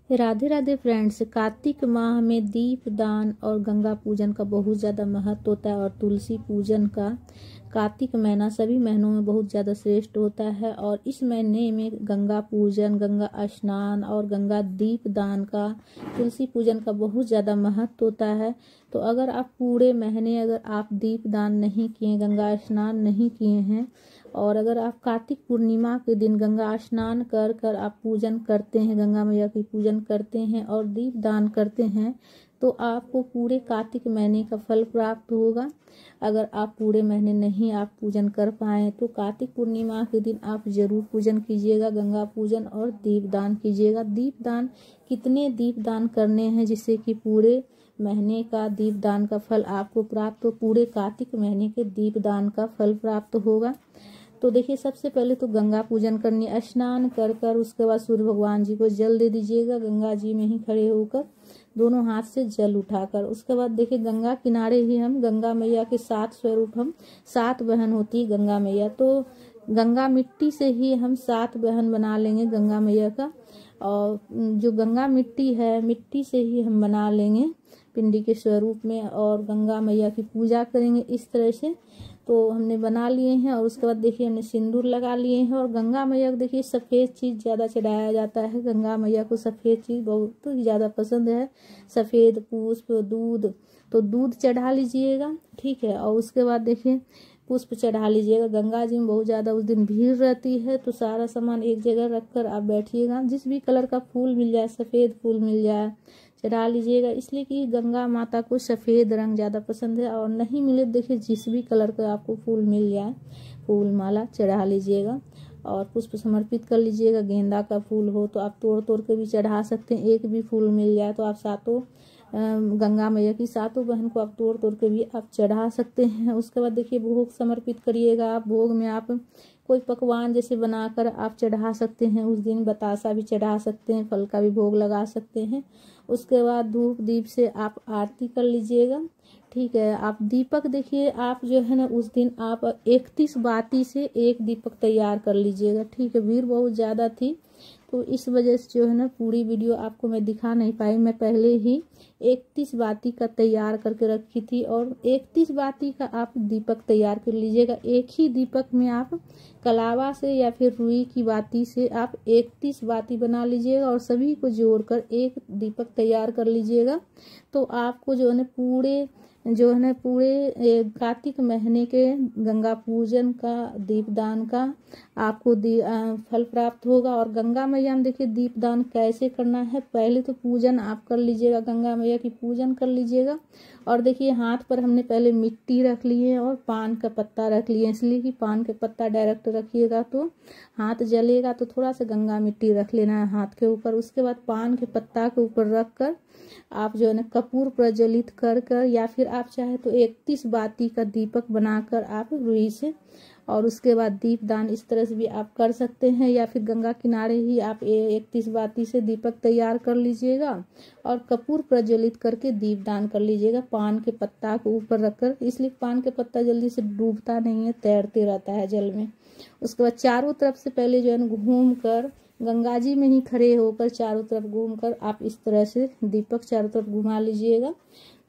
Radhe Radhe friends. Kartik माह में दीप दान और गंगा पूजन का बहुत ज़्यादा महत्व होता है और तुलसी पूजन का कार्तिक महीना सभी महीनों में बहुत ज़्यादा श्रेष्ठ होता है। और इस महीने में गंगा पूजन, गंगा स्नान और गंगा दीप दान का, तुलसी पूजन का बहुत ज़्यादा महत्व होता है। तो अगर आप पूरे महीने अगर आप दीप दान नहीं किए, गंगा स्नान नहीं किए हैं और अगर आप कार्तिक पूर्णिमा के दिन गंगा स्नान कर कर आप पूजन करते हैं, गंगा मैया की पूजन करते हैं और दीप दान करते हैं, तो आपको पूरे कार्तिक महीने का फल प्राप्त होगा। अगर आप पूरे महीने नहीं आप पूजन कर पाए तो कार्तिक पूर्णिमा के दिन आप जरूर पूजन कीजिएगा, गंगा पूजन और दीप दान कीजिएगा। दीप दान कितने दीप दान करने हैं जिससे कि पूरे महीने का दीप दान का फल आपको प्राप्त हो, पूरे कार्तिक महीने के दीप दान का फल प्राप्त होगा। तो देखिए, सबसे पहले तो गंगा पूजन करनी, स्नान कर कर उसके बाद सूर्य भगवान जी को जल दे दीजिएगा, गंगा जी में ही खड़े होकर दोनों हाथ से जल उठाकर। उसके बाद देखिए, गंगा किनारे ही हम गंगा मैया के 7 स्वरूप, हम 7 बहन होती है गंगा मैया, तो गंगा मिट्टी से ही हम 7 बहन बना लेंगे गंगा मैया का। और जो गंगा मिट्टी है, मिट्टी से ही हम बना लेंगे पिंडी के स्वरूप में और गंगा मैया की पूजा करेंगे इस तरह से। तो हमने बना लिए हैं और उसके बाद देखिए हमने सिंदूर लगा लिए हैं। और गंगा मैया को देखिए सफ़ेद चीज़ ज़्यादा चढ़ाया जाता है, गंगा मैया को सफ़ेद चीज़ बहुत ही ज़्यादा पसंद है, सफ़ेद पुष्प, दूध, तो दूध चढ़ा लीजिएगा, ठीक है। और उसके बाद देखिए पुष्प चढ़ा लीजिएगा। गंगा जी में बहुत ज़्यादा उस दिन भीड़ रहती है, तो सारा सामान एक जगह रखकर आप बैठिएगा। जिस भी कलर का फूल मिल जाए, सफ़ेद फूल मिल जाए, चढ़ा लीजिएगा, इसलिए कि गंगा माता को सफ़ेद रंग ज़्यादा पसंद है। और नहीं मिले देखिए जिस भी कलर का आपको फूल मिल जाए, फूल माला चढ़ा लीजिएगा और पुष्प समर्पित कर लीजिएगा। गेंदा का फूल हो तो आप तोड़ तोड़ के भी चढ़ा सकते हैं, एक भी फूल मिल जाए तो आप सातों गंगा मैया की 7 बहन को आप तोड़ तोड़ के भी आप चढ़ा सकते हैं। उसके बाद देखिए भोग समर्पित करिएगा आप। भोग में आप कोई पकवान जैसे बनाकर आप चढ़ा सकते हैं, उस दिन बतासा भी चढ़ा सकते हैं, फल का भी भोग लगा सकते हैं। उसके बाद धूप दीप से आप आरती कर लीजिएगा, ठीक है। आप दीपक देखिए, आप जो है ना उस दिन आप 31 बाती से एक दीपक तैयार कर लीजिएगा, ठीक है। भीड़ बहुत ज़्यादा थी तो इस वजह से जो है ना पूरी वीडियो आपको मैं दिखा नहीं पाई। मैं पहले ही 31 बाती का तैयार करके रखी थी और 31 बाती का आप दीपक तैयार कर लीजिएगा। एक ही दीपक में आप कलावा से या फिर रुई की बाती से आप 31 बाती बना लीजिएगा और सभी को जोड़कर एक दीपक तैयार कर लीजिएगा। तो आपको जो है ना पूरे कार्तिक महीने के गंगा पूजन का, दीपदान का आपको फल प्राप्त होगा। और गंगा मैया में देखिए दीपदान कैसे करना है, पहले तो पूजन आप कर लीजिएगा, गंगा मैया की पूजन कर लीजिएगा। और देखिए हाथ पर हमने पहले मिट्टी रख ली है और पान का पत्ता रख लिए, इसलिए कि पान का पत्ता डायरेक्ट रखिएगा तो हाथ जलेगा, तो थोड़ा सा गंगा मिट्टी रख लेना है हाथ के ऊपर। उसके बाद पान के पत्ता के ऊपर रख कर आप जो है ना कपूर प्रज्वलित कर कर या फिर आप चाहे तो 31 बाती का दीपक बनाकर आप रुई से, और उसके बाद दीप दान इस तरह से भी आप कर सकते हैं। या फिर गंगा किनारे ही आप 31 बाती से दीपक तैयार कर लीजिएगा और कपूर प्रज्वलित करके दीप दान कर लीजिएगा पान के पत्ता को ऊपर रखकर, इसलिए पान के पत्ता जल्दी से डूबता नहीं है, तैरते रहता है जल में। उसके बाद चारों तरफ से पहले जो है ना घूम कर, गंगा जी में ही खड़े होकर चारों तरफ घूमकर आप इस तरह से दीपक चारों तरफ घुमा लीजिएगा।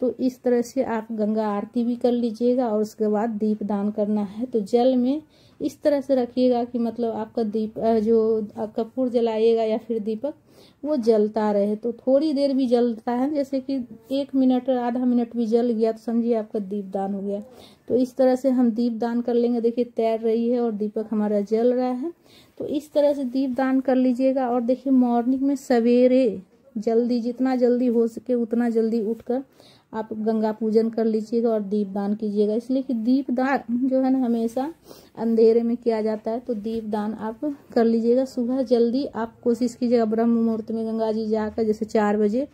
तो इस तरह से आप गंगा आरती भी कर लीजिएगा और उसके बाद दीप दान करना है। तो जल में इस तरह से रखिएगा कि मतलब आपका दीप जो कपूर जलाइएगा या फिर दीपक वो जलता रहे, तो थोड़ी देर भी जलता है, जैसे कि 1 मिनट आधा मिनट भी जल गया तो समझिए आपका दीप दान हो गया। तो इस तरह से हम दीप दान कर लेंगे। देखिए तैर रही है और दीपक हमारा जल रहा है, तो इस तरह से दीप दान कर लीजिएगा। और देखिए मॉर्निंग में सवेरे जल्दी, जितना जल्दी हो सके उतना जल्दी उठकर आप गंगा पूजन कर लीजिएगा और दीप दान कीजिएगा, इसलिए कि दीप दान जो है ना हमेशा अंधेरे में किया जाता है, तो दीप दान आप कर लीजिएगा। सुबह जल्दी आप कोशिश कीजिएगा ब्रह्म मुहूर्त में गंगा जी जाकर, जैसे 4 बजे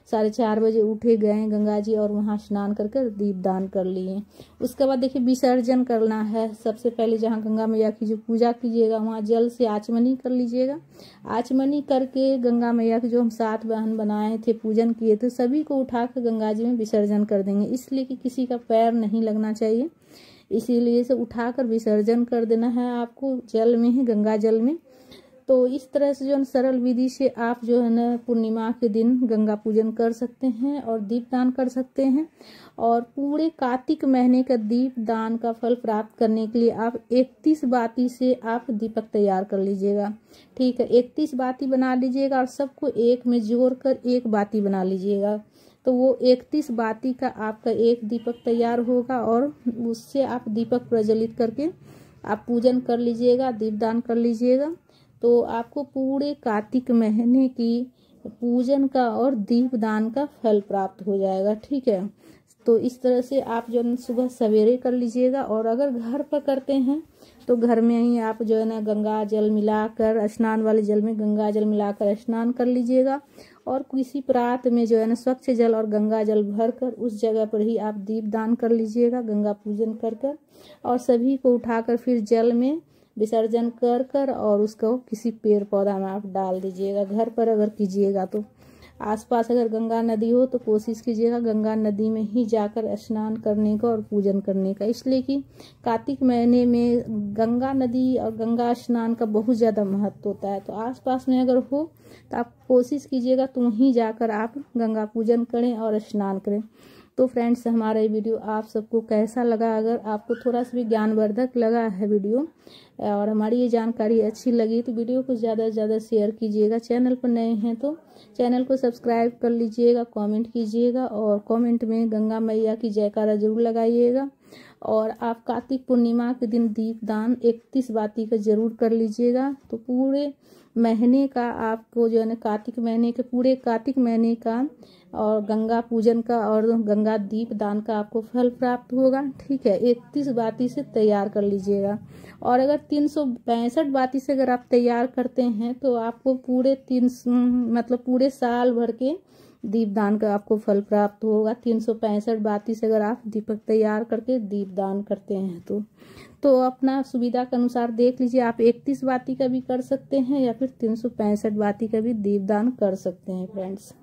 4:30 बजे उठे गए गंगा जी और वहाँ स्नान करके दीप दान कर लिए। उसके बाद देखिए विसर्जन करना है। सबसे पहले जहाँ गंगा मैया की जो पूजा कीजिएगा वहाँ जल से आचमनी कर लीजिएगा। आचमनी करके गंगा मैया की जो हम 7 बहन बनाए थे, पूजन किए थे, सभी को उठाकर गंगा जी में विसर्जन कर देंगे, इसलिए कि किसी का पैर नहीं लगना चाहिए, इसीलिए से उठाकर विसर्जन कर देना है आपको जल में ही, गंगा जल में। तो इस तरह से जो है सरल विधि से आप जो है ना पूर्णिमा के दिन गंगा पूजन कर सकते हैं और दीप दान कर सकते हैं। और पूरे कार्तिक महीने का दीप दान का फल प्राप्त करने के लिए आप 31 बाती से आप दीपक तैयार कर लीजिएगा। ठीक है, 31 बाती बना लीजिएगा और सबको एक में जोड़कर एक बाती बना लीजिएगा। तो वो 31 बाती का आपका एक दीपक तैयार होगा और उससे आप दीपक प्रज्वलित करके आप पूजन कर लीजिएगा, दीपदान कर लीजिएगा। तो आपको पूरे कार्तिक महीने की पूजन का और दीपदान का फल प्राप्त हो जाएगा। ठीक है, तो इस तरह से आप जो है सुबह सवेरे कर लीजिएगा। और अगर घर पर करते हैं तो घर में ही आप जो है ना गंगा जल मिलाकर, स्नान वाले जल में गंगा जल मिलाकर स्नान कर लीजिएगा। और किसी प्रात में जो है ना स्वच्छ जल और गंगा जल भरकर उस जगह पर ही आप दीप दान कर लीजिएगा, गंगा पूजन कर कर। और सभी को उठाकर फिर जल में विसर्जन कर कर और उसको किसी पेड़ पौधा में आप डाल दीजिएगा। घर पर अगर कीजिएगा तो आसपास अगर गंगा नदी हो तो कोशिश कीजिएगा गंगा नदी में ही जाकर स्नान करने का और पूजन करने का, इसलिए कि कार्तिक महीने में गंगा नदी और गंगा स्नान का बहुत ज़्यादा महत्व होता है। तो आसपास में अगर हो तो आप कोशिश कीजिएगा तो वहीं जाकर आप गंगा पूजन करें और स्नान करें। तो फ्रेंड्स, हमारा ये वीडियो आप सबको कैसा लगा? अगर आपको थोड़ा सा भी ज्ञानवर्धक लगा है वीडियो और हमारी ये जानकारी अच्छी लगी तो वीडियो को ज़्यादा से ज़्यादा शेयर कीजिएगा। चैनल पर नए हैं तो चैनल को सब्सक्राइब कर लीजिएगा, कमेंट कीजिएगा और कमेंट में गंगा मैया की जयकारा जरूर लगाइएगा। और आप कार्तिक पूर्णिमा के दिन दीपदान 31 बाती का जरूर कर लीजिएगा। तो पूरे महीने का आपको जो है ना कार्तिक महीने के पूरे कार्तिक महीने का और गंगा पूजन का और गंगा दीप दान का आपको फल प्राप्त होगा। ठीक है, 31 बाती से तैयार कर लीजिएगा। और अगर 365 बाती से अगर आप तैयार करते हैं तो आपको पूरे पूरे साल भर के दीपदान का आपको फल प्राप्त होगा। 365 बाती से अगर आप दीपक तैयार करके दीपदान करते हैं तो अपना सुविधा के अनुसार देख लीजिए, आप 31 बाती का भी कर सकते हैं या फिर 365 बाती का भी दीपदान कर सकते हैं फ्रेंड्स।